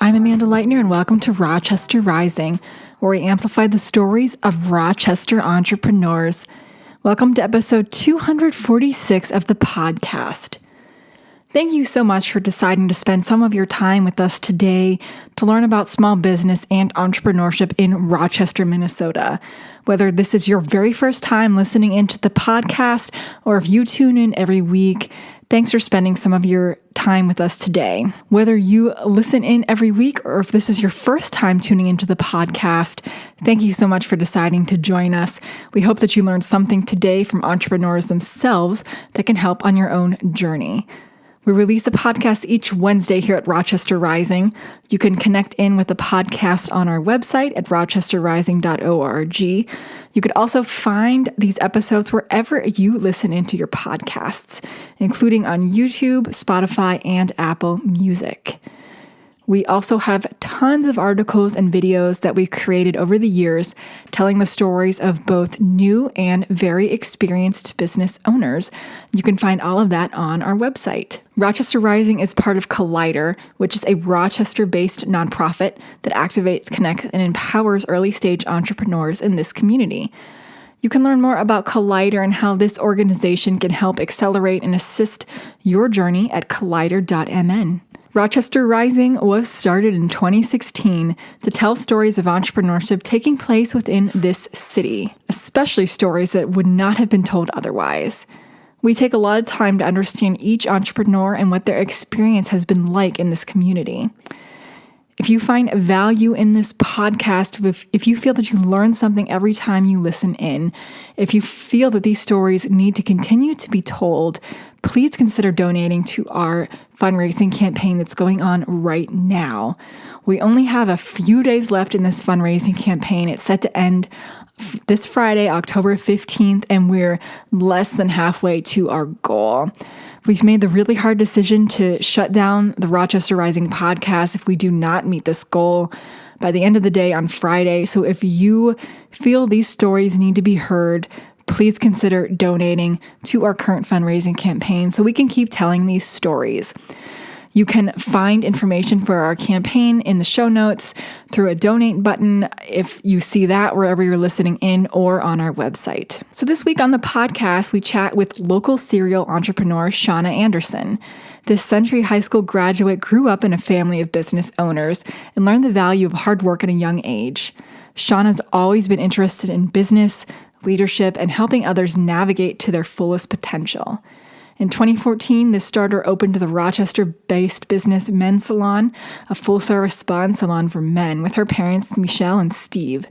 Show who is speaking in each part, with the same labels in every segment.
Speaker 1: I'm Amanda Leitner, and welcome to Rochester Rising, where we amplify the stories of Rochester entrepreneurs. Welcome to episode 246 of the podcast. Thank you so much for deciding to spend some of your time with us today to learn about small business and entrepreneurship in Rochester, Minnesota. Whether this is your very first time listening into the podcast or if you tune in every week, thanks for spending some of your time with us today. Whether you listen in every week or if this is your first time tuning into the podcast, thank you so much for deciding to join us. We hope that you learned something today from entrepreneurs themselves that can help on your own journey. We release a podcast each Wednesday here at Rochester Rising. You can connect in with the podcast on our website at rochesterrising.org. You could also find these episodes wherever you listen into your podcasts, including on YouTube, Spotify, and Apple Music. We also have tons of articles and videos that we've created over the years telling the stories of both new and very experienced business owners. You can find all of that on our website. Rochester Rising is part of Collider, which is a Rochester-based nonprofit that activates, connects, and empowers early-stage entrepreneurs in this community. You can learn more about Collider and how this organization can help accelerate and assist your journey at collider.mn. Rochester Rising was started in 2016 to tell stories of entrepreneurship taking place within this city, especially stories that would not have been told otherwise. We take a lot of time to understand each entrepreneur and what their experience has been like in this community. If you find value in this podcast, if you feel that you learn something every time you listen in, if you feel that these stories need to continue to be told, please consider donating to our fundraising campaign that's going on right now. We only have a few days left in this fundraising campaign. It's set to end this Friday, October 15th, and we're less than halfway to our goal. We've made the really hard decision to shut down the Rochester Rising podcast if we do not meet this goal by the end of the day on Friday. So if you feel these stories need to be heard, please consider donating to our current fundraising campaign so we can keep telling these stories. You can find information for our campaign in the show notes through a donate button if you see that wherever you're listening in or on our website. So this week on the podcast, we chat with local serial entrepreneur Shauna Anderson. This Century High School graduate grew up in a family of business owners and learned the value of hard work at a young age. Shauna's always been interested in business, leadership, and helping others navigate to their fullest potential. In 2014, this starter opened the Rochester-based business MenSalon, a full-service spa and salon for men, with her parents, Mechelle and Steve.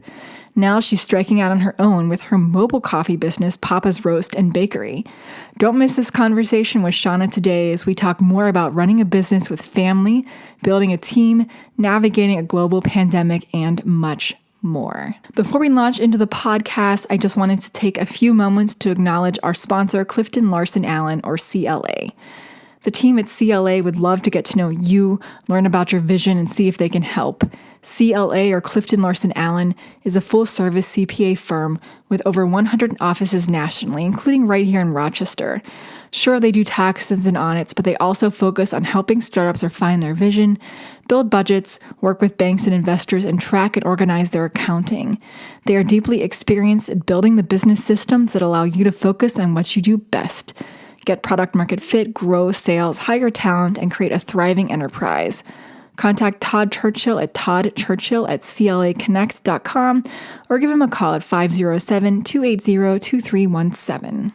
Speaker 1: Now she's striking out on her own with her mobile coffee business, Papa's Roast and Bakery. Don't miss this conversation with Shauna today as we talk more about running a business with family, building a team, navigating a global pandemic, and much more. Before we launch into the podcast, I just wanted to take a few moments to acknowledge our sponsor, CliftonLarsonAllen, or CLA. The team at CLA would love to get to know you, learn about your vision, and see if they can help. CLA, or CliftonLarsonAllen, is a full-service CPA firm with over 100 offices nationally, including right here in Rochester. Sure, they do taxes and audits, but they also focus on helping startups refine their vision, build budgets, work with banks and investors, and track and organize their accounting. They are deeply experienced at building the business systems that allow you to focus on what you do best: get product market fit, grow sales, hire talent, and create a thriving enterprise. Contact Todd Churchill at toddchurchill@claconnect.com or give him a call at 507-280-2317.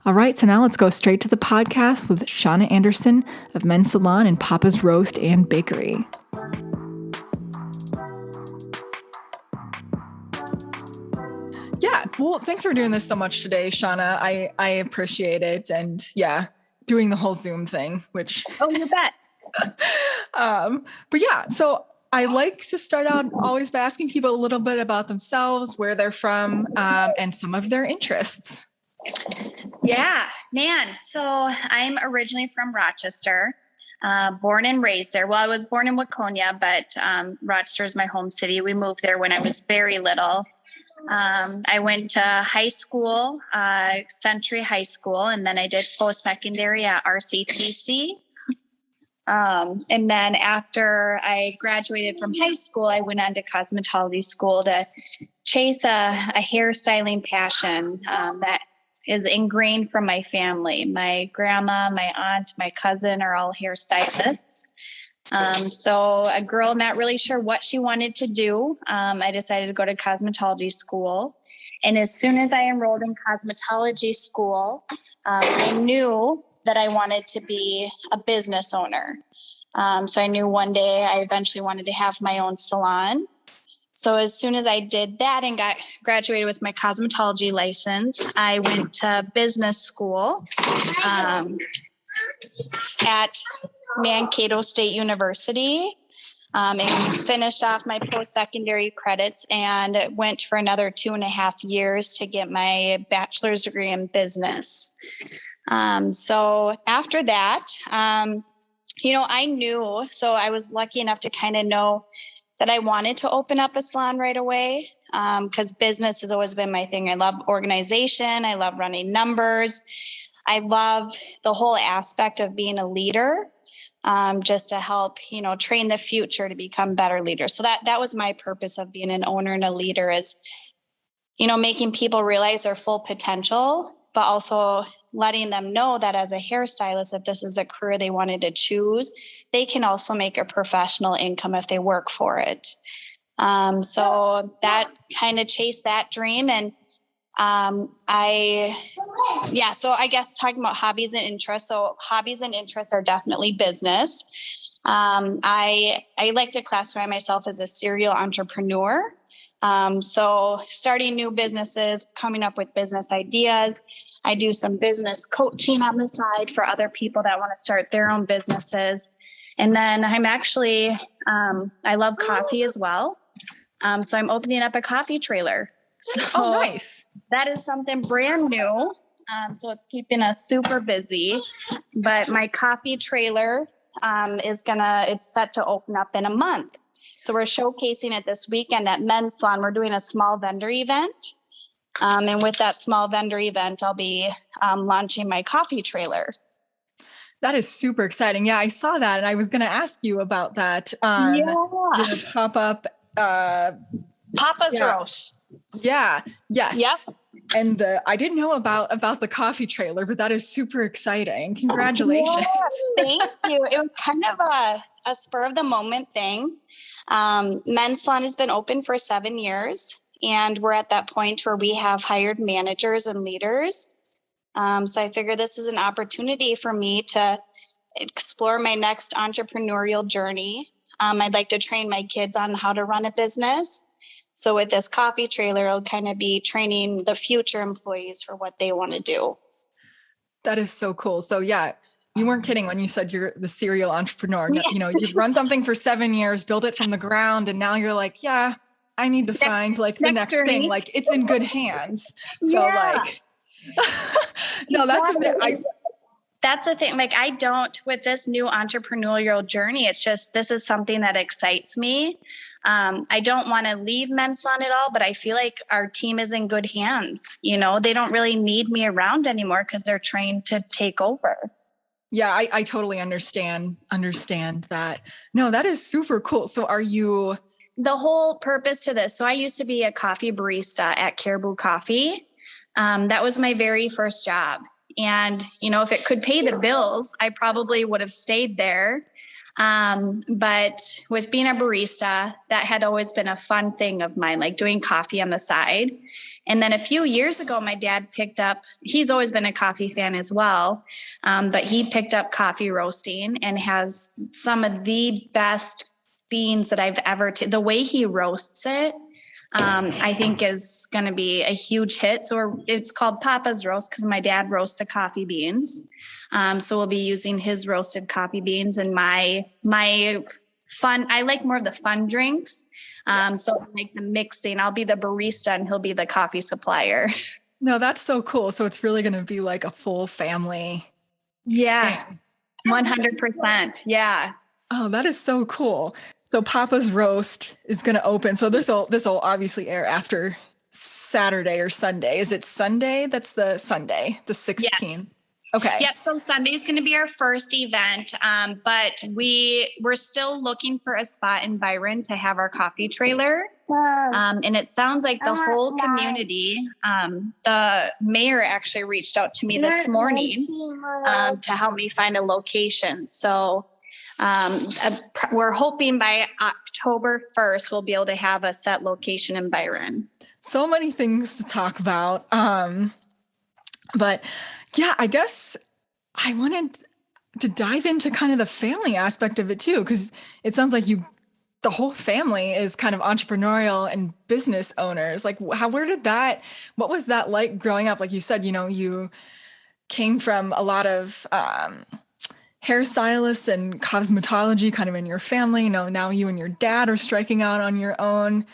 Speaker 1: All right, so now let's go straight to the podcast with Shauna Anderson of MenSalon and Papa's Roast and Bakery. Yeah, well, thanks for doing this so much today, Shauna. I appreciate it. And yeah, doing the whole Zoom thing, which...
Speaker 2: Oh, you bet.
Speaker 1: But yeah, so I like to start out always by asking people a little bit about themselves, where they're from, and some of their interests.
Speaker 2: Yeah, man. So I'm originally from Rochester, born and raised there. Well, I was born in Waconia, but Rochester is my home city. We moved there when I was very little. I went to high school, Century High School, and then I did post-secondary at RCTC. And then after I graduated from high school, I went on to cosmetology school to chase a hairstyling passion that is ingrained from my family. My grandma, my aunt, my cousin are all hairstylists. So a girl not really sure what she wanted to do, I decided to go to cosmetology school. And as soon as I enrolled in cosmetology school, I knew that I wanted to be a business owner. So I knew one day I eventually wanted to have my own salon. So as soon as I did that and graduated with my cosmetology license, I went to business school at Mankato State University and finished off my post-secondary credits and went for another 2.5 years to get my bachelor's degree in business. So after that, I knew, so I was lucky enough to kind of know that I wanted to open up a salon right away because business has always been my thing. I love organization. I love running numbers. I love the whole aspect of being a leader, just to help, train the future to become better leaders. So that was my purpose of being an owner and a leader is, making people realize their full potential, but also letting them know that as a hairstylist, if this is a career they wanted to choose, they can also make a professional income if they work for it. So that kind of chased that dream. And so I guess talking about hobbies and interests. So hobbies and interests are definitely business. I like to classify myself as a serial entrepreneur. So starting new businesses, coming up with business ideas. I do some business coaching on the side for other people that want to start their own businesses. And then I'm actually, I love coffee as well. So I'm opening up a coffee trailer. So
Speaker 1: nice.
Speaker 2: That is something brand new. So it's keeping us super busy, but my coffee trailer it's set to open up in a month. So we're showcasing it this weekend at MenSalon. We're doing a small vendor event. And with that small vendor event, I'll be launching my coffee trailer.
Speaker 1: That is super exciting. Yeah, I saw that and I was going to ask you about that. Pop-up.
Speaker 2: Papa's Roast.
Speaker 1: Yeah. Yes.
Speaker 2: Yep.
Speaker 1: And I didn't know about the coffee trailer, but that is super exciting. Congratulations.
Speaker 2: Yeah, thank you. It was kind of a spur of the moment thing. MenSalon has been open for 7 years. And we're at that point where we have hired managers and leaders. So I figured this is an opportunity for me to explore my next entrepreneurial journey. I'd like to train my kids on how to run a business. So with this coffee trailer, I'll kind of be training the future employees for what they want to do.
Speaker 1: That is so cool. So yeah, you weren't kidding when you said you're the serial entrepreneur. You've run something for 7 years, built it from the ground, and now you're like, yeah, I need to find the next thing. Like it's in good hands. So no,
Speaker 2: that's the thing. Like I don't, with this new entrepreneurial journey, it's just, this is something that excites me. I don't want to leave MenSalon at all, but I feel like our team is in good hands. They don't really need me around anymore because they're trained to take over.
Speaker 1: Yeah, I totally understand that. No, that is super cool. So are you...
Speaker 2: The whole purpose to this. So I used to be a coffee barista at Caribou Coffee. That was my very first job. And, if it could pay the bills, I probably would have stayed there. But with being a barista, that had always been a fun thing of mine, like doing coffee on the side. And then a few years ago, my dad he's always been a coffee fan as well. But he picked up coffee roasting and has some of the best beans that I've ever the way he roasts it, I think is going to be a huge hit. So it's called Papa's Roast because my dad roasts the coffee beans. So we'll be using his roasted coffee beans and my fun. I like more of the fun drinks. So like the mixing, I'll be the barista and he'll be the coffee supplier.
Speaker 1: No, that's so cool. So it's really going to be like a full family.
Speaker 2: Yeah. 100%. Yeah.
Speaker 1: Oh, that is so cool. So Papa's Roast is going to open. So this will obviously air after Saturday or Sunday. Is it Sunday? That's the Sunday, the 16th. Okay.
Speaker 2: Yep. So Sunday's going to be our first event. But we're still looking for a spot in Byron to have our coffee trailer. And it sounds like the whole community, the mayor actually reached out to me this morning, to help me find a location. So, we're hoping by October 1st, we'll be able to have a set location in Byron.
Speaker 1: So many things to talk about. But yeah, I guess I wanted to dive into kind of the family aspect of it too, because it sounds like the whole family is kind of entrepreneurial and business owners. Like what was that like growing up? Like you said, you came from a lot of hairstylists and cosmetology kind of in your family. Now you and your dad are striking out on your own.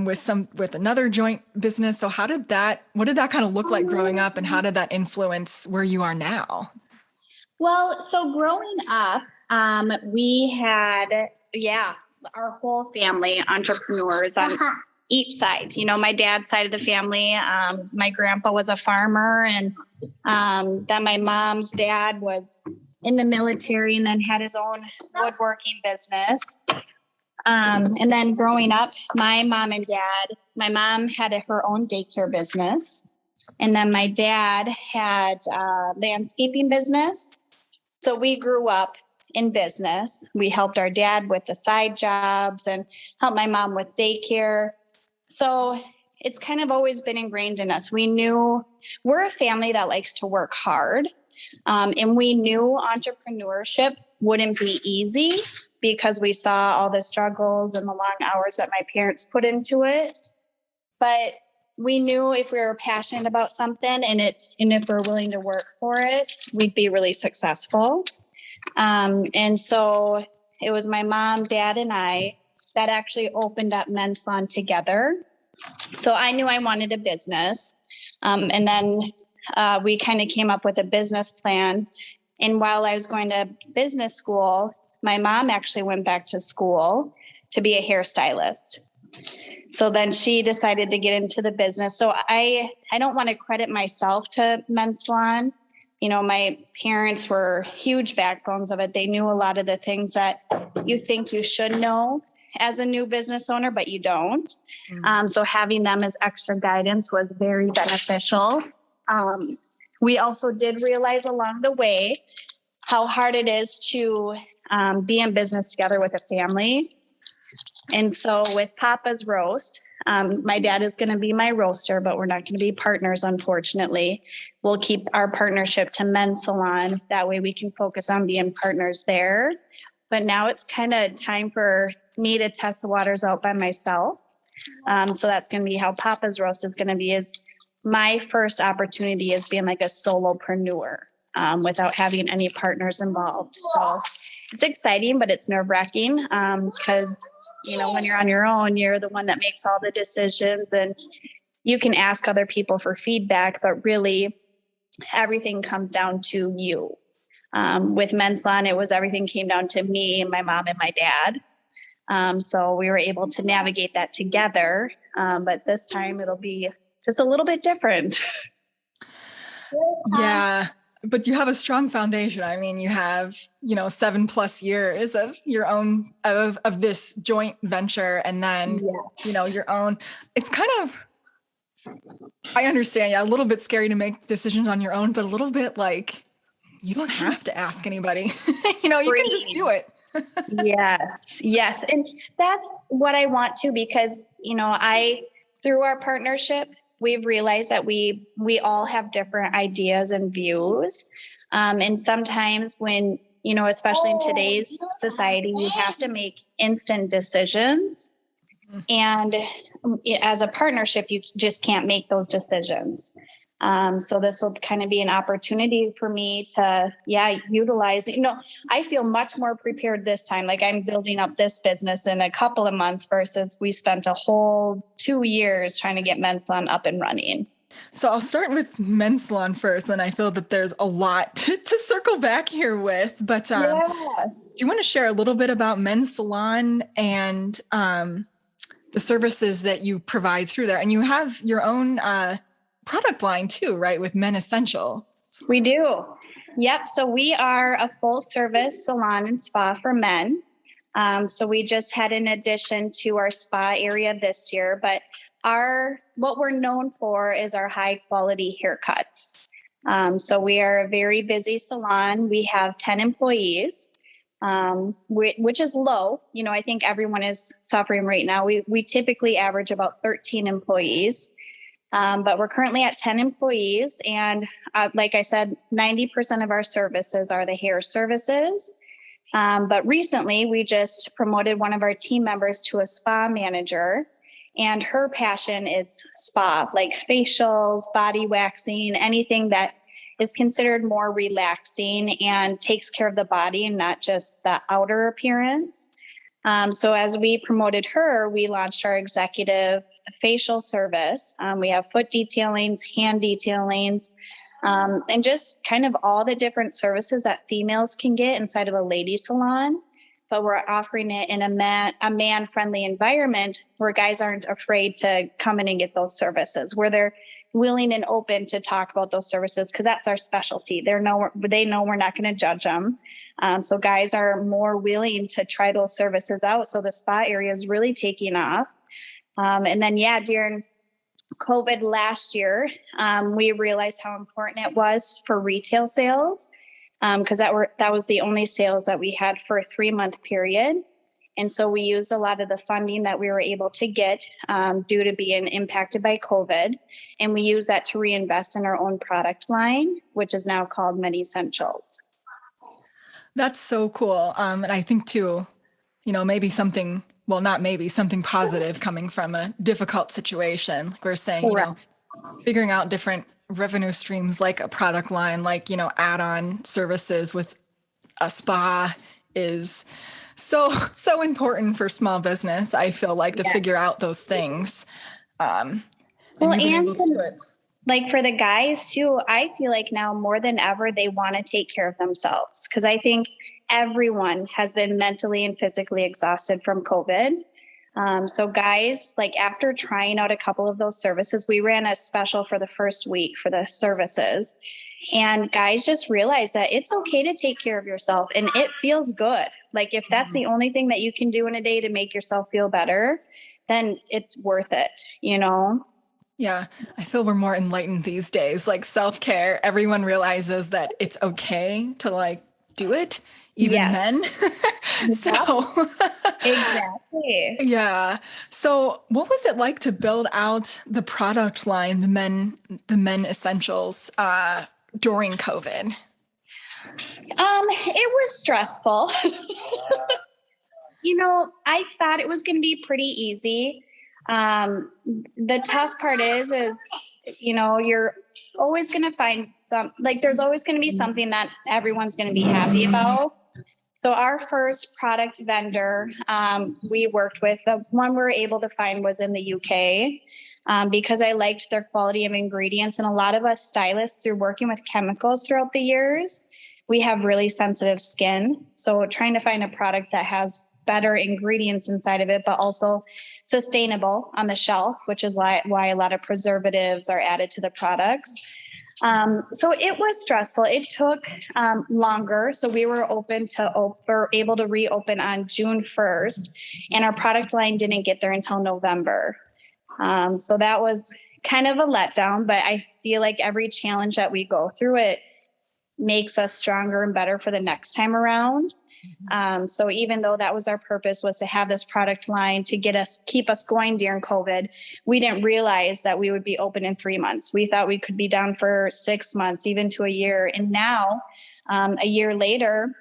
Speaker 1: With another joint business. So what did that kind of look like growing up, and how did that influence where you are now?
Speaker 2: Well, so growing up, we had, our whole family entrepreneurs on each side. My dad's side of the family, my grandpa was a farmer, and then my mom's dad was in the military and then had his own woodworking business. And then growing up, my mom had her own daycare business. And then my dad had a landscaping business. So we grew up in business. We helped our dad with the side jobs and helped my mom with daycare. So it's kind of always been ingrained in us. We knew we're a family that likes to work hard. And we knew entrepreneurship wouldn't be easy, because we saw all the struggles and the long hours that my parents put into it. But we knew if we were passionate about something and if we're willing to work for it, we'd be really successful. And so it was my mom, dad, and I that actually opened up MenSalon together. So I knew I wanted a business. And then we kind of came up with a business plan. And while I was going to business school, my mom actually went back to school to be a hairstylist. So then she decided to get into the business. So I don't want to credit myself to MenSalon. My parents were huge backbones of it. They knew a lot of the things that you think you should know as a new business owner, but you don't. So having them as extra guidance was very beneficial. We also did realize along the way how hard it is to be in business together with a family. And so with Papa's Roast, my dad is going to be my roaster, but we're not going to be partners, unfortunately. We'll keep our partnership to MenSalon. That way we can focus on being partners there. But now it's kind of time for me to test the waters out by myself. So that's going to be how Papa's Roast is going to be, is my first opportunity is being like a solopreneur without having any partners involved. So it's exciting, but it's nerve-wracking because, when you're on your own, you're the one that makes all the decisions, and you can ask other people for feedback, but really everything comes down to you. With MenSalon, everything came down to me, my mom, and my dad. So we were able to navigate that together. But this time it'll be just a little bit different.
Speaker 1: Yeah. But you have a strong foundation. I mean, you have, 7+ years of your own, of this joint venture. And then, your own, it's kind of, I understand. Yeah. A little bit scary to make decisions on your own, but a little bit like, you don't have to ask anybody, you can just do it.
Speaker 2: Yes. And that's what I want to, because, through our partnership, we've realized that we all have different ideas and views. And sometimes when, especially in today's society, we have to make instant decisions. And as a partnership, you just can't make those decisions. So this will kind of be an opportunity for me to, utilize, I feel much more prepared this time. Like I'm building up this business in a couple of months versus we spent a whole 2 years trying to get MenSalon up and running.
Speaker 1: So I'll start with MenSalon first, and I feel that there's a lot to circle back here with, but do you want to share a little bit about MenSalon and the services that you provide through there? And you have your own product line too, right? With Men Essential.
Speaker 2: We do. Yep. So we are a full service salon and spa for men. So we just had an addition to our spa area this year, but what we're known for is our high quality haircuts. So we are a very busy salon. We have 10 employees, which is low. I think everyone is suffering right now. We typically average about 13 employees. But we're currently at 10 employees. And like I said, 90% of our services are the hair services. But recently we just promoted one of our team members to a spa manager, and her passion is spa, like facials, body waxing, anything that is considered more relaxing and takes care of the body and not just the outer appearance. So as we promoted her, we launched our executive facial service. We have foot detailings, hand detailings, and just kind of all the different services that females can get inside of a lady salon. But we're offering it in a man-friendly environment where guys aren't afraid to come in and get those services, where they're willing and open to talk about those services, because that's our specialty. They know we're not going to judge them. So guys are more willing to try those services out. So the spa area is really taking off. And then, during COVID last year, we realized how important it was for retail sales, because that was the only sales that we had for a 3-month period. And so we used a lot of the funding that we were able to get due to being impacted by COVID. And we used that to reinvest in our own product line, which is now called MenEssentials.
Speaker 1: That's so cool. And I think too, maybe something positive coming from a difficult situation. Like we're saying, figuring out different revenue streams, like a product line, like, add-on services with a spa is so important for small business. I feel like to figure out those things. And
Speaker 2: like for the guys too, I feel like now more than ever, they want to take care of themselves, because I think everyone has been mentally and physically exhausted from COVID. So guys, like after trying out a couple of those services, we ran a special for the first week for the services, and guys just realized that it's okay to take care of yourself and it feels good. Like if that's the only thing that you can do in a day to make yourself feel better, then it's worth it,
Speaker 1: Yeah, I feel we're more enlightened these days. Like self-care, everyone realizes that it's okay to like do it, even men. So
Speaker 2: exactly.
Speaker 1: Yeah. So what was it like to build out the product line, the men essentials, during COVID?
Speaker 2: It was stressful. I thought it was going to be pretty easy. The tough part is, you're always going to find there's always going to be something that everyone's going to be happy about. So our first product vendor we worked with, the one we were able to find was in the UK, because I liked their quality of ingredients. And a lot of us stylists, through working with chemicals throughout the years, we have really sensitive skin. So trying to find a product that has better ingredients inside of it, but also sustainable on the shelf, which is why a lot of preservatives are added to the products. So it was stressful. It took longer. So we were able to reopen on June 1st, and our product line didn't get there until November. So that was kind of a letdown, but I feel like every challenge that we go through, it makes us stronger and better for the next time around. So even though that was our purpose, was to have this product line to keep us going during COVID, we didn't realize that we would be open in 3 months. We thought we could be down for 6 months, even to a year. And now, a year later,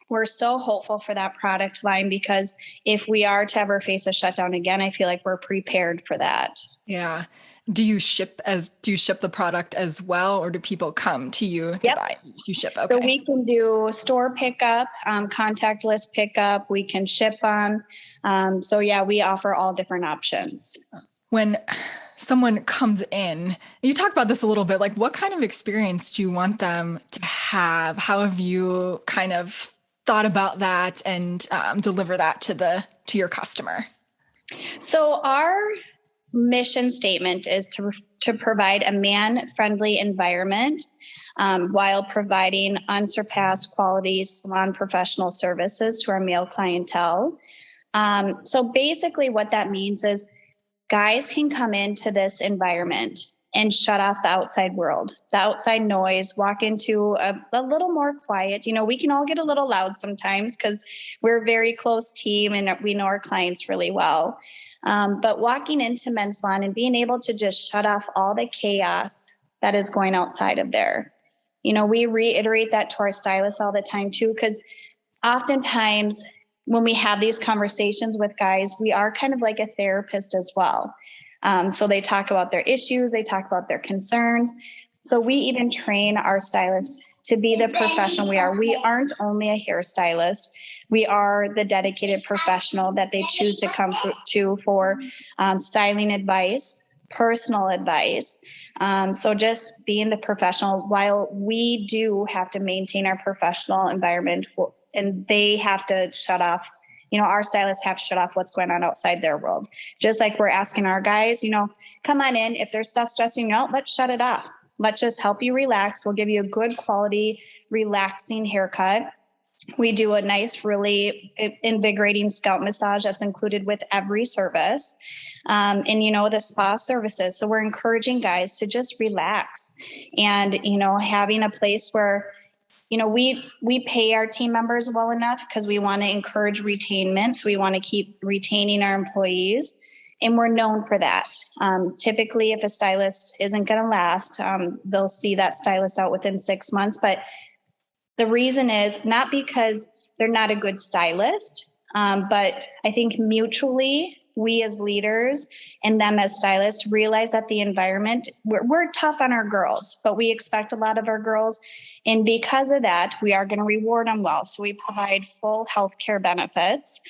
Speaker 2: we're so hopeful for that product line, because if we are to ever face a shutdown again, I feel like we're prepared for that.
Speaker 1: Yeah. Do you ship the product as well, or do people come to you to buy? You ship. Okay.
Speaker 2: So we can do store pickup, contactless pickup. We can ship them. We offer all different options.
Speaker 1: When someone comes in, you talked about this a little bit, like what kind of experience do you want them to have? How have you kind of thought about that and deliver that to your customer?
Speaker 2: So our mission statement is to provide a man-friendly environment while providing unsurpassed quality salon professional services to our male clientele. So basically what that means is guys can come into this environment and shut off the outside world, the outside noise, walk into a little more quiet. We can all get a little loud sometimes because we're a very close team and we know our clients really well. But walking into MenSalon and being able to just shut off all the chaos that is going outside of there. We reiterate that to our stylists all the time too, because oftentimes when we have these conversations with guys, we are kind of like a therapist as well. So they talk about their issues, they talk about their concerns. So we even train our stylists to be the professional we are. We aren't only a hairstylist. We are the dedicated professional that they choose to come to for styling advice, personal advice. So just being the professional, while we do have to maintain our professional environment, and they have to shut off, our stylists have to shut off what's going on outside their world. Just like we're asking our guys, come on in. If there's stuff stressing you out, let's shut it off. Let's just help you relax. We'll give you a good quality, relaxing haircut. We do a nice, really invigorating scalp massage that's included with every service. And, the spa services. So we're encouraging guys to just relax and, having a place where, we pay our team members well enough because we want to encourage retainment. So we want to keep retaining our employees, and we're known for that. Typically, if a stylist isn't going to last, they'll see that stylist out within 6 months. But the reason is not because they're not a good stylist, but I think mutually, we as leaders and them as stylists realize that the environment, we're tough on our girls, but we expect a lot of our girls. And because of that, we are going to reward them well. So we provide full healthcare benefits.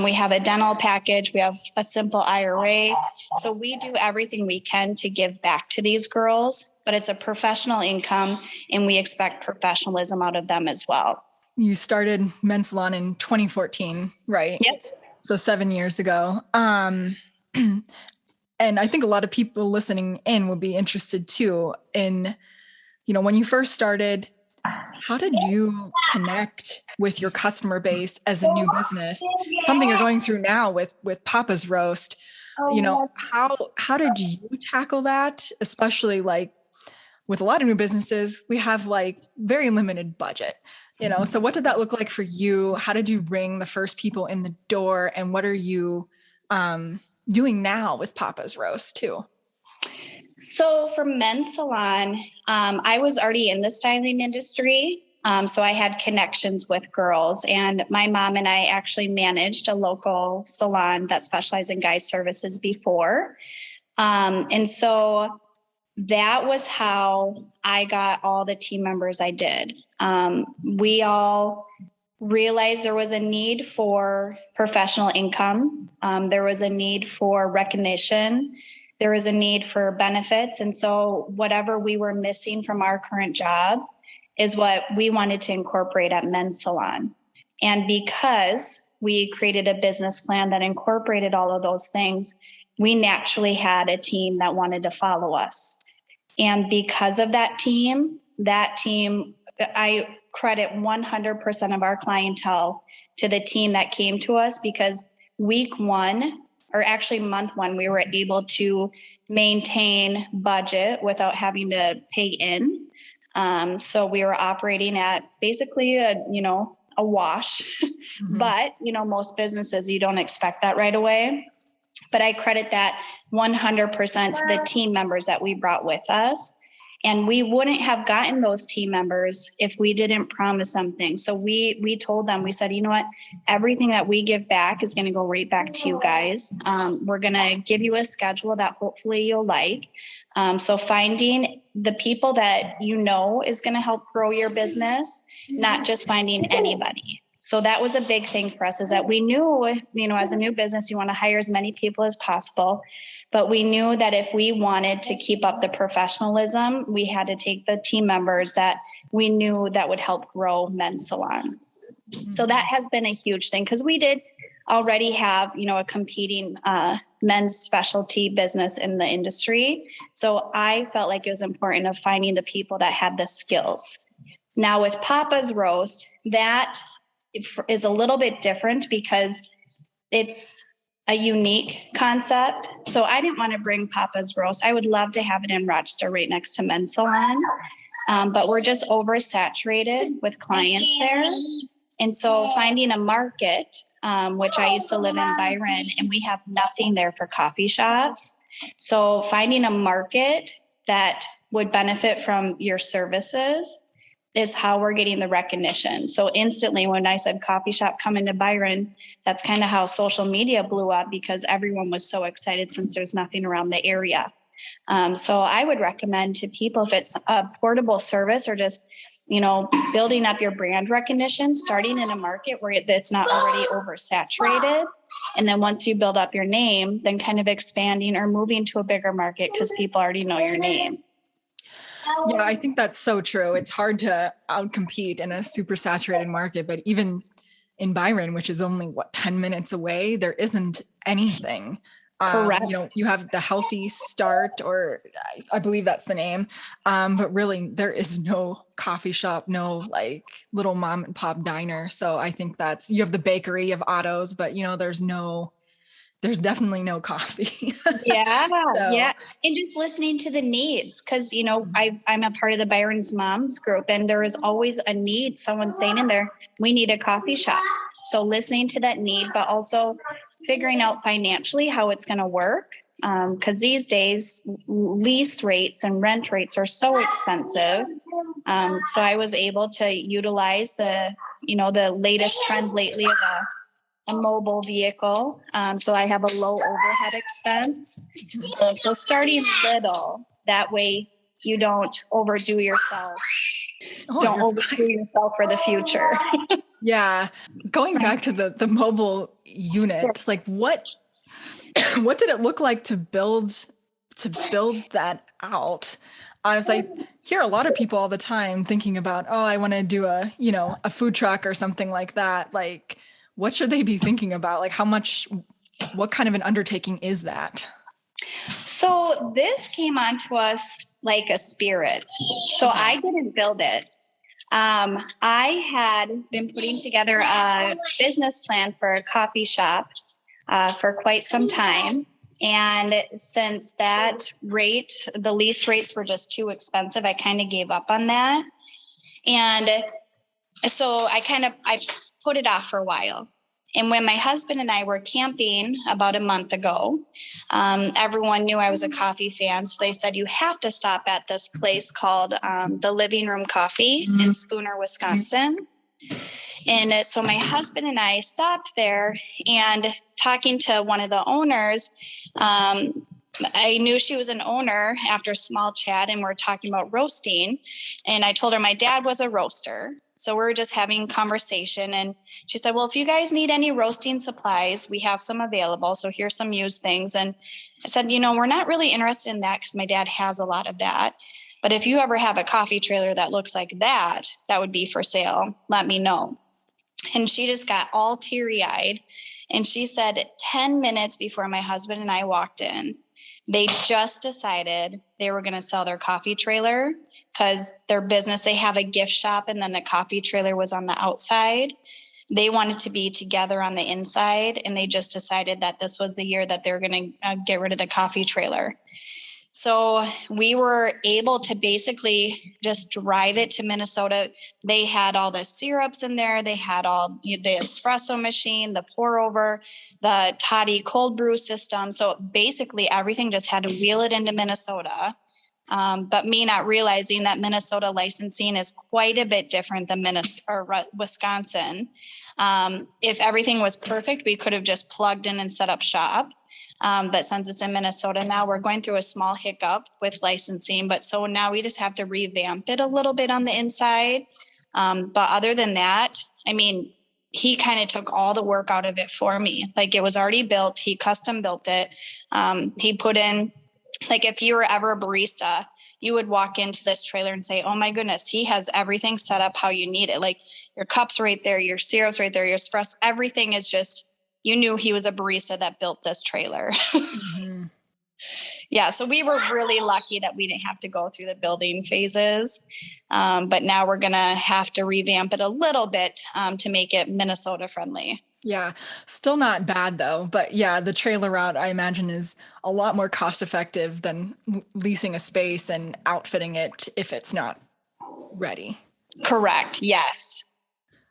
Speaker 2: We have a dental package. We have a simple IRA. So we do everything we can to give back to these girls, but it's a professional income and we expect professionalism out of them as well.
Speaker 1: You started MenSalon in 2014, right?
Speaker 2: Yep.
Speaker 1: So 7 years ago. And I think a lot of people listening in will be interested too in, when you first started, how did you connect with your customer base as a new business? Something you're going through now with Papa's Roast. How did you tackle that? Especially like with a lot of new businesses, we have like very limited budget. So what did that look like for you? How did you bring the first people in the door? And what are you doing now with Papa's Roast too?
Speaker 2: So for MenSalon, I was already in the styling industry. So I had connections with girls, and my mom and I actually managed a local salon that specialized in guys services before. And so that was how I got all the team members I did. We all realized there was a need for professional income. There was a need for recognition. There was a need for benefits. And so whatever we were missing from our current job is what we wanted to incorporate at MenSalon. And because we created a business plan that incorporated all of those things, we naturally had a team that wanted to follow us. And because of that team, I credit 100% of our clientele to the team that came to us, because month one, we were able to maintain budget without having to pay in. So we were operating at basically a wash, mm-hmm. But most businesses, you don't expect that right away. But I credit that 100% to the team members that we brought with us. And we wouldn't have gotten those team members if we didn't promise something. So we told them, we said, you know what, everything that we give back is going to go right back to you guys. We're going to give you a schedule that hopefully you'll like. So finding the people that is going to help grow your business, not just finding anybody. So that was a big thing for us, is that we knew, as a new business, you want to hire as many people as possible. But we knew that if we wanted to keep up the professionalism, we had to take the team members that we knew that would help grow MenSalon. Mm-hmm. So that has been a huge thing, because we did already have, a competing men's specialty business in the industry. So I felt like it was important of finding the people that had the skills. Now with Papa's Roast, that is a little bit different because it's a unique concept. So I didn't want to bring Papa's Roast. I would love to have it in Rochester right next to MenSalon. But we're just oversaturated with clients there. And so finding a market, which I used to live in Byron, and we have nothing there for coffee shops. So finding a market that would benefit from your services is how we're getting the recognition. So instantly when I said coffee shop come into Byron, that's kind of how social media blew up because everyone was so excited since there's nothing around the area. So I would recommend to people if it's a portable service or just, building up your brand recognition, starting in a market where it's not already oversaturated. And then once you build up your name, then kind of expanding or moving to a bigger market because people already know your name.
Speaker 1: Yeah, I think that's so true. It's hard to outcompete in a super saturated market, but even in Byron, which is only 10 minutes away, there isn't anything.
Speaker 2: Correct.
Speaker 1: You have the Healthy Start, or I believe that's the name. But really there is no coffee shop, no like little mom and pop diner. So I think you have the bakery of Otto's, but there's definitely no coffee.
Speaker 2: Yeah. And just listening to the needs. Cause I'm a part of the Byron's Moms group and there is always a need. Someone saying in there, we need a coffee shop. So listening to that need, but also figuring out financially how it's going to work. Cause these days lease rates and rent rates are so expensive. So I was able to utilize the latest trend lately of a mobile vehicle. So I have a low overhead expense. So starting little, that way you don't overdo yourself. Don't overdo yourself for the future.
Speaker 1: Yeah. Going back to the mobile unit, like what did it look like to build that out? I hear a lot of people all the time thinking about, I want to do a food truck or something like that. Like, what should they be thinking about? Like what kind of an undertaking is that?
Speaker 2: So this came onto us like a spirit. So I didn't build it. I had been putting together a business plan for a coffee shop for quite some time. And since the lease rates were just too expensive, I kind of gave up on that. And so I put it off for a while. And when my husband and I were camping about a month ago, everyone knew I was a coffee fan. So they said, you have to stop at this place called the Living Room Coffee in Schooner, Wisconsin. And so my husband and I stopped there, and talking to one of the owners, I knew she was an owner after a small chat, and we're talking about roasting. And I told her my dad was a roaster. So we were just having conversation, and she said, well, if you guys need any roasting supplies, we have some available. So here's some used things. And I said, we're not really interested in that because my dad has a lot of that. But if you ever have a coffee trailer that looks like that would be for sale, let me know. And she just got all teary-eyed. And she said 10 minutes before my husband and I walked in, they just decided they were going to sell their coffee trailer because their business, they have a gift shop, and then the coffee trailer was on the outside. They wanted to be together on the inside, and they just decided that this was the year that they're going to get rid of the coffee trailer. So we were able to basically just drive it to Minnesota. They had all the syrups in there. They had all the espresso machine, the pour over, the toddy cold brew system. So basically everything just had to wheel it into Minnesota. But me not realizing that Minnesota licensing is quite a bit different than Wisconsin. If everything was perfect, we could have just plugged in and set up shop. But since it's in Minnesota now, we're going through a small hiccup with licensing. But so now we just have to revamp it a little bit on the inside. But other than that, he kind of took all the work out of it for me. Like, it was already built. He custom built it. He put in, like, if you were ever a barista, you would walk into this trailer and say, oh my goodness, he has everything set up how you need it. Like, your cups right there, your syrups right there, your espresso, everything is just you knew he was a barista that built this trailer.
Speaker 1: Mm-hmm.
Speaker 2: Yeah. So we were really lucky that we didn't have to go through the building phases. But now we're going to have to revamp it a little bit to make it Minnesota friendly.
Speaker 1: Yeah, still not bad though. But yeah, the trailer route I imagine is a lot more cost effective than leasing a space and outfitting it if it's not ready.
Speaker 2: Correct. Yes.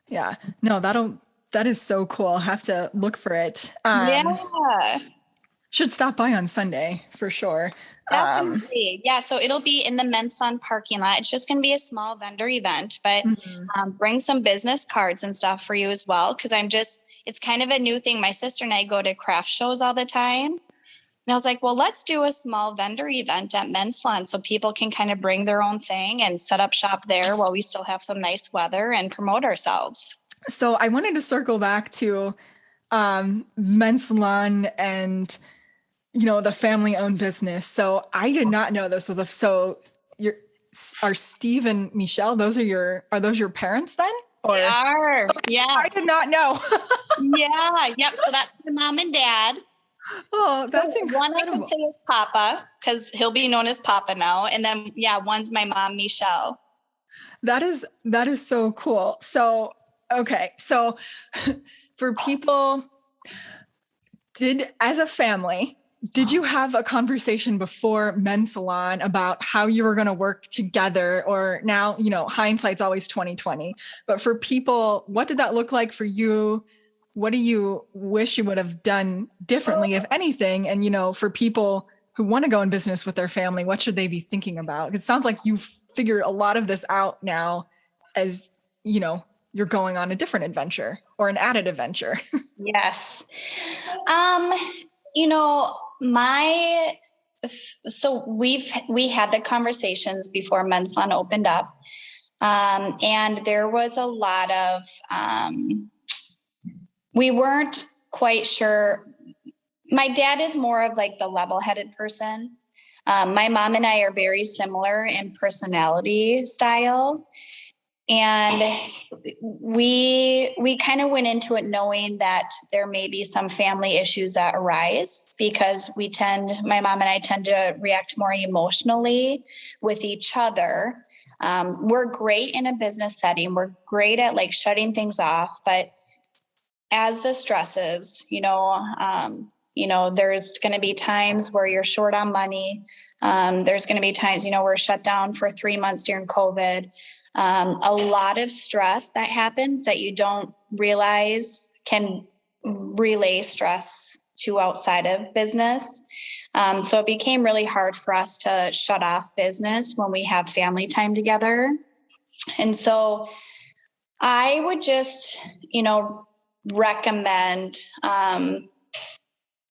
Speaker 1: Yeah. No, that is so cool. I'll have to look for it.
Speaker 2: Yeah.
Speaker 1: Should stop by on Sunday for sure.
Speaker 2: Definitely. Yeah. So it'll be in the MenSalon parking lot. It's just going to be a small vendor event, but bring some business cards and stuff for you as well. Cause it's kind of a new thing. My sister and I go to craft shows all the time. And I was like, well, let's do a small vendor event at MenSalon so people can kind of bring their own thing and set up shop there while we still have some nice weather and promote ourselves.
Speaker 1: So I wanted to circle back to MenSalon and the family-owned business. So I did not know this was are Steve and Mechelle, are those your parents then? Or
Speaker 2: they are. Yeah.
Speaker 1: I did not know.
Speaker 2: Yeah. Yep. So that's my mom and dad.
Speaker 1: Oh, that's incredible.
Speaker 2: One I should say is Papa, because he'll be known as Papa now. And then one's my mom, Mechelle.
Speaker 1: That is so cool. So okay. So for people, as a family, did you have a conversation before MenSalon about how you were going to work together? Or now, hindsight's always 2020. But for people, what did that look like for you? What do you wish you would have done differently, if anything? And, for people who want to go in business with their family, what should they be thinking about? It sounds like you've figured a lot of this out now as, you're going on a different adventure or an added adventure.
Speaker 2: Yes. So we had the conversations before MenSalon opened up. And there was a lot of, we weren't quite sure. My dad is more of like the level-headed person. My mom and I are very similar in personality style. And we kind of went into it knowing that there may be some family issues that arise because my mom and I tend to react more emotionally with each other. We're great in a business setting. We're great at like shutting things off, but as the stresses, there's going to be times where you're short on money. There's going to be times, we're shut down for 3 months during COVID. A lot of stress that happens that you don't realize can relay stress to outside of business. So it became really hard for us to shut off business when we have family time together. And so I would just, recommend,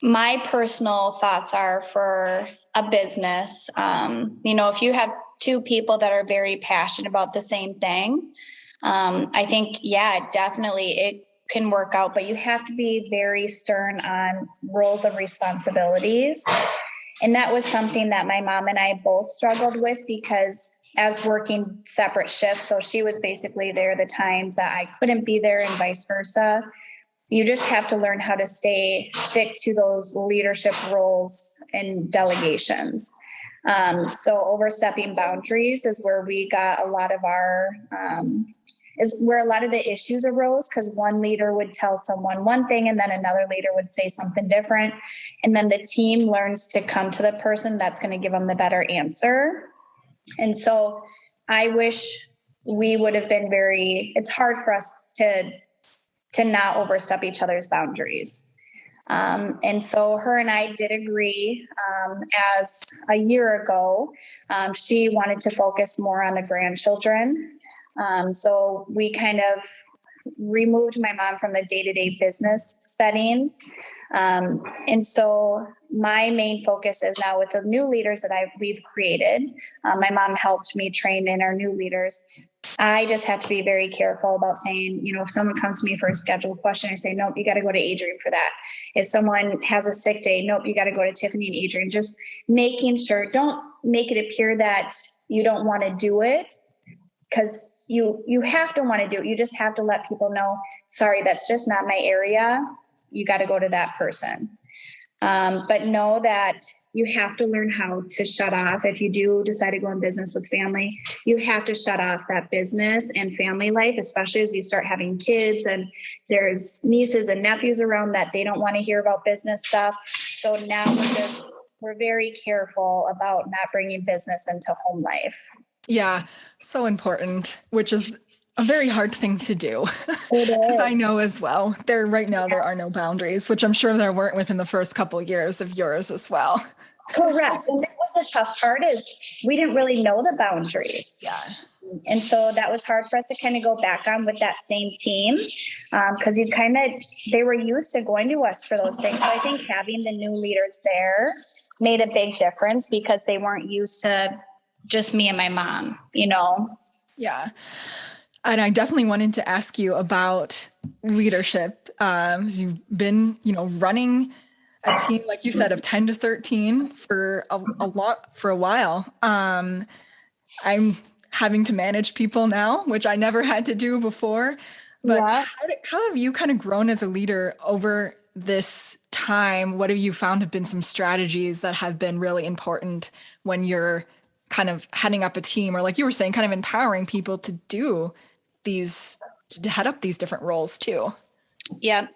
Speaker 2: my personal thoughts are for a business. If you have two people that are very passionate about the same thing, I think, definitely it can work out, but you have to be very stern on roles of responsibilities. And that was something that my mom and I both struggled with because as working separate shifts, so she was basically there the times that I couldn't be there and vice versa. You just have to learn how to stick to those leadership roles and delegations. So overstepping boundaries is where we got a lot of is where a lot of the issues arose, because one leader would tell someone one thing and then another leader would say something different. And then the team learns to come to the person that's going to give them the better answer. And so I wish we would have been it's hard for us to not overstep each other's boundaries. And so her and I did agree, as a year ago, she wanted to focus more on the grandchildren. So we kind of removed my mom from the day-to-day business settings. And so my main focus is now with the new leaders that we've created. My mom helped me train in our new leaders. I just have to be very careful about saying, if someone comes to me for a schedule question, I say, nope, you got to go to Adrian for that. If someone has a sick day, nope, you got to go to Tiffany and Adrian. Just making sure, don't make it appear that you don't want to do it, because you have to want to do it. You just have to let people know, sorry, that's just not my area. you got to go to that person. But know that you have to learn how to shut off. If you do decide to go in business with family, you have to shut off that business and family life, especially as you start having kids and there's nieces and nephews around that they don't want to hear about business stuff. So now we're very careful about not bringing business into home life.
Speaker 1: Yeah, so important, which is a very hard thing to do.
Speaker 2: It
Speaker 1: As
Speaker 2: is.
Speaker 1: I know as well. There are no boundaries, which I'm sure there weren't within the first couple of years of yours as well.
Speaker 2: Correct. And that was the tough part is we didn't really know the boundaries.
Speaker 1: Yeah.
Speaker 2: And so that was hard for us to kind of go back on with that same team because they were used to going to us for those things. So I think having the new leaders there made a big difference because they weren't used to just me and my mom,
Speaker 1: Yeah. And I definitely wanted to ask you about leadership. You've been, running a team, like you said, of 10 to 13 for a while. I'm having to manage people now, which I never had to do before. But
Speaker 2: Yeah.
Speaker 1: how have you kind of grown as a leader over this time? What have you found have been some strategies that have been really important when you're kind of heading up a team, or like you were saying, kind of empowering people to head up these different roles too?
Speaker 2: Yeah.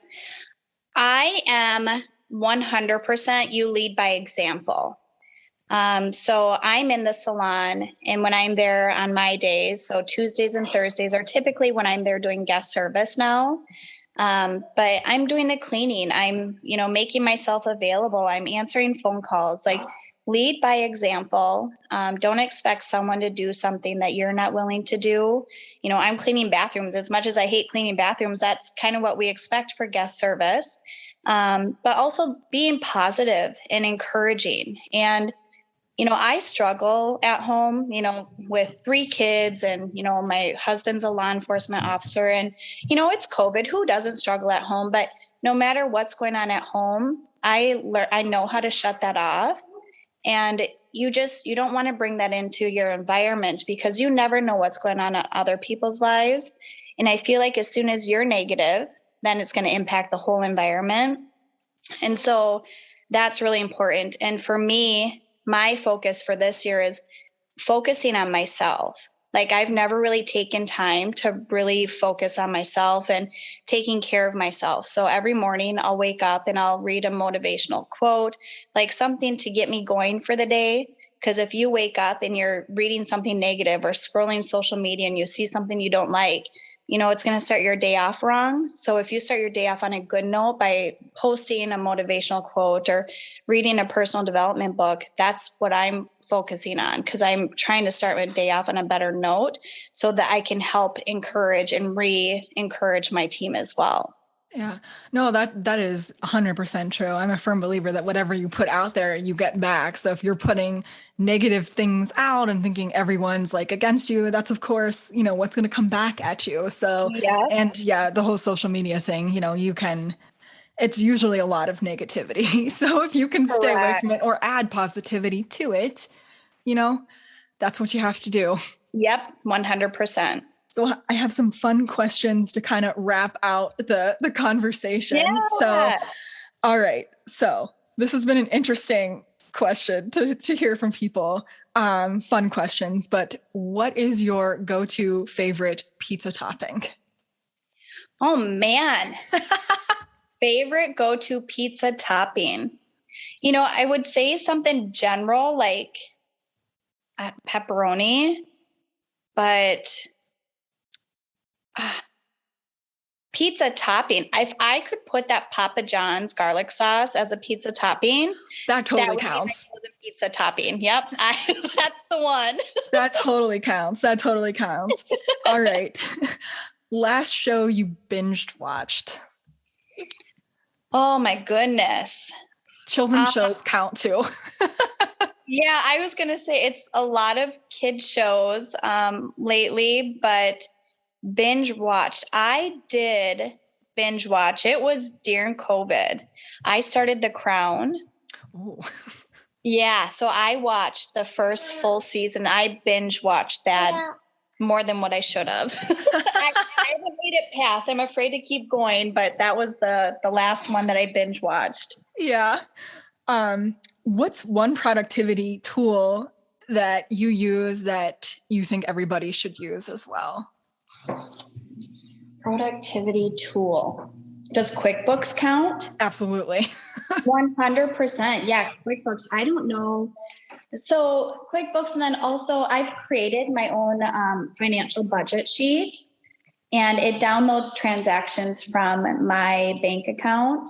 Speaker 2: I am 100% you lead by example. So I'm in the salon, and when I'm there on my days, so Tuesdays and Thursdays are typically when I'm there doing guest service now. But I'm doing the cleaning. I'm, making myself available. I'm answering phone calls. Like, lead by example. Don't expect someone to do something that you're not willing to do. I'm cleaning bathrooms. As much as I hate cleaning bathrooms, that's kind of what we expect for guest service. But also being positive and encouraging. And, I struggle at home, with 3 kids and, my husband's a law enforcement officer and, it's COVID. Who doesn't struggle at home? But no matter what's going on at home, I know how to shut that off. And you don't want to bring that into your environment because you never know what's going on in other people's lives. And I feel like as soon as you're negative, then it's going to impact the whole environment. And so that's really important. And for me, my focus for this year is focusing on myself. Like, I've never really taken time to really focus on myself and taking care of myself. So every morning I'll wake up and I'll read a motivational quote, like something to get me going for the day. Because if you wake up and you're reading something negative or scrolling social media and you see something you don't like, it's going to start your day off wrong. So if you start your day off on a good note by posting a motivational quote or reading a personal development book, that's what I'm focusing on, because I'm trying to start my day off on a better note so that I can help encourage and re-encourage my team as well.
Speaker 1: Yeah, no, that is 100% true. I'm a firm believer that whatever you put out there, you get back. So if you're putting negative things out and thinking everyone's like against you, that's of course, what's going to come back at you. So,
Speaker 2: Yeah.
Speaker 1: And yeah, the whole social media thing, it's usually a lot of negativity. So if you can stay away from it or add positivity to it, that's what you have to do.
Speaker 2: Yep, 100%.
Speaker 1: So I have some fun questions to kind of wrap out the conversation.
Speaker 2: Yeah.
Speaker 1: So, all right. So this has been an interesting question to hear from people. Fun questions, but what is your go-to favorite pizza topping?
Speaker 2: Oh man. Favorite go-to pizza topping. I would say something general like pepperoni, but pizza topping. If I could put that Papa John's garlic sauce as a pizza topping,
Speaker 1: that totally counts.
Speaker 2: That was a pizza topping. Yep. That's the one.
Speaker 1: That totally counts. All right. Last show you binged watched.
Speaker 2: Oh my goodness.
Speaker 1: Children's shows count too.
Speaker 2: Yeah, I was going to say it's a lot of kid shows lately, but binge watched. I did binge watch. It was during COVID. I started The Crown.
Speaker 1: Ooh.
Speaker 2: Yeah, so I watched the first full season. I binge watched that more than what I should have. I haven't made it past. I'm afraid to keep going, but that was the last one that I binge watched.
Speaker 1: Yeah. What's one productivity tool that you use that you think everybody should use as well?
Speaker 2: Productivity tool. Does QuickBooks count?
Speaker 1: Absolutely.
Speaker 2: 100%. Yeah, QuickBooks. I don't know. So QuickBooks, and then also I've created my own financial budget sheet, and it downloads transactions from my bank account.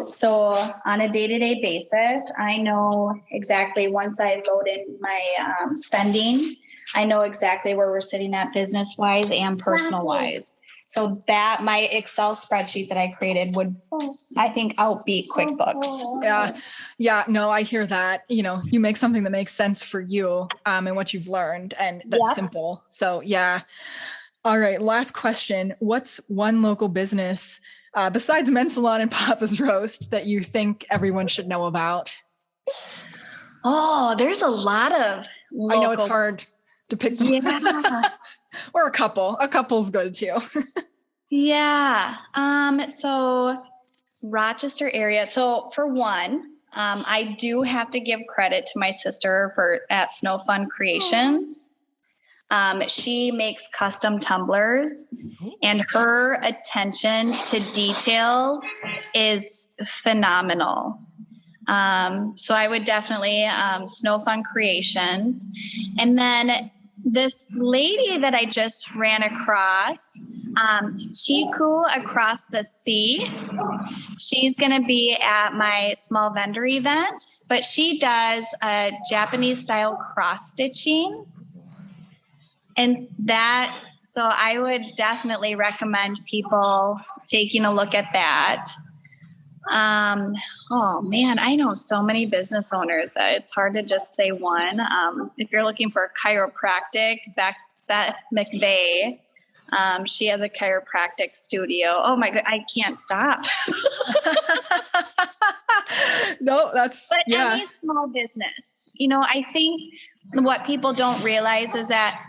Speaker 2: So on a day-to-day basis, I know exactly, once I load in my spending, I know exactly where we're sitting at business-wise and personal-wise. So that my Excel spreadsheet that I created would, I think, outbeat QuickBooks.
Speaker 1: Yeah. No, I hear that. You make something that makes sense for you and what you've learned, and that's simple. So yeah. All right. Last question. What's one local business besides MenSalon and Papa's Roast that you think everyone should know about?
Speaker 2: Oh, there's a lot of local.
Speaker 1: I know it's hard to pick one. Yeah. Or a couple. A couple's good too.
Speaker 2: Yeah. So Rochester area. So for one, I do have to give credit to my sister at Snow Fun Creations. She makes custom tumblers, and her attention to detail is phenomenal. So I would definitely Snow Fun Creations. And then this lady that I just ran across, Chiku Across the Sea, she's going to be at my small vendor event, but she does a Japanese style cross stitching. And so I would definitely recommend people taking a look at that. Oh man, I know so many business owners. It's hard to just say one. If you're looking for a chiropractic, Beth McVeigh, she has a chiropractic studio. Oh my God, I can't stop.
Speaker 1: No, but
Speaker 2: any small business, I think what people don't realize is that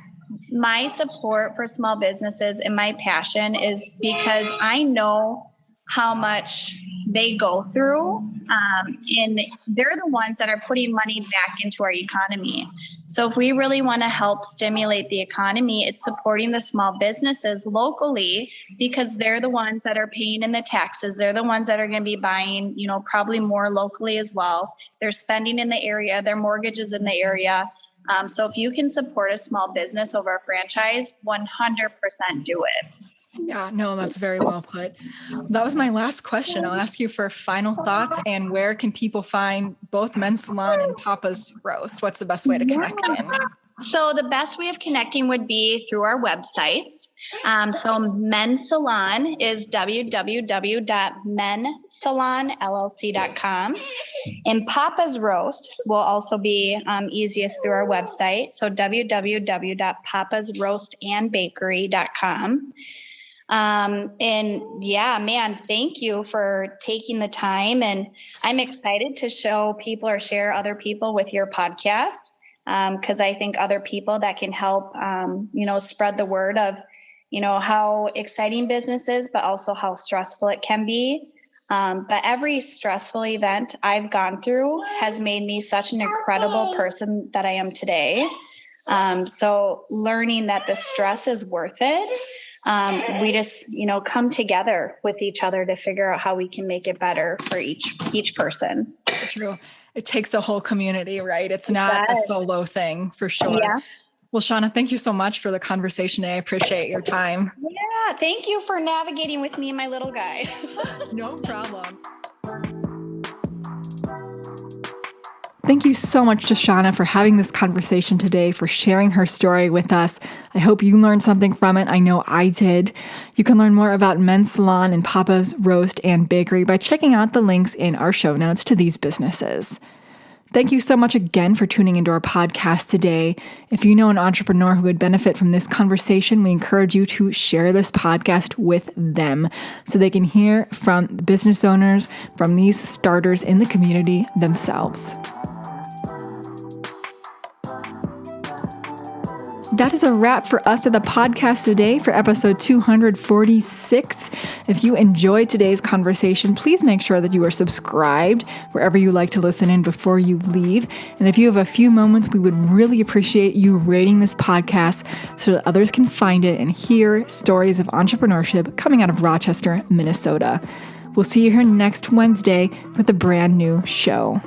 Speaker 2: my support for small businesses and my passion is because I know how much they go through, and they're the ones that are putting money back into our economy. So if we really want to help stimulate the economy, it's supporting the small businesses locally, because they're the ones that are paying in the taxes. They're the ones that are going to be buying, probably more locally as well. They're spending in the area, their mortgages in the area. So if you can support a small business over a franchise, 100% do it.
Speaker 1: Yeah, no, that's very well put. That was my last question. I'll ask you for final thoughts, and where can people find both MenSalon and Papa's Roast? What's the best way to connect in?
Speaker 2: So the best way of connecting would be through our websites. So MenSalon is www.mensalonllc.com. And Papa's Roast will also be easiest through our website. So www.papasroastandbakery.com. And yeah, man, thank you for taking the time. And I'm excited to show people or share other people with your podcast. Cause I think other people that can help, spread the word of, how exciting business is, but also how stressful it can be. But every stressful event I've gone through has made me such an incredible person that I am today. So learning that the stress is worth it. We just, come together with each other to figure out how we can make it better for each person.
Speaker 1: True. It takes a whole community, right? It's not a solo thing, for sure.
Speaker 2: Yeah.
Speaker 1: Well, Shauna, thank you so much for the conversation today. I appreciate your time.
Speaker 2: Yeah. Thank you for navigating with me and my little guy.
Speaker 1: No problem. Thank you so much to Shauna for having this conversation today, for sharing her story with us. I hope you learned something from it. I know I did. You can learn more about MenSalon and Papa's Roast and Bakery by checking out the links in our show notes to these businesses. Thank you so much again for tuning into our podcast today. If you know an entrepreneur who would benefit from this conversation, we encourage you to share this podcast with them so they can hear from business owners, from these starters in the community themselves. That is a wrap for us at the podcast today for episode 246. If you enjoyed today's conversation, please make sure that you are subscribed wherever you like to listen in before you leave. And if you have a few moments, we would really appreciate you rating this podcast so that others can find it and hear stories of entrepreneurship coming out of Rochester, Minnesota. We'll see you here next Wednesday with a brand new show.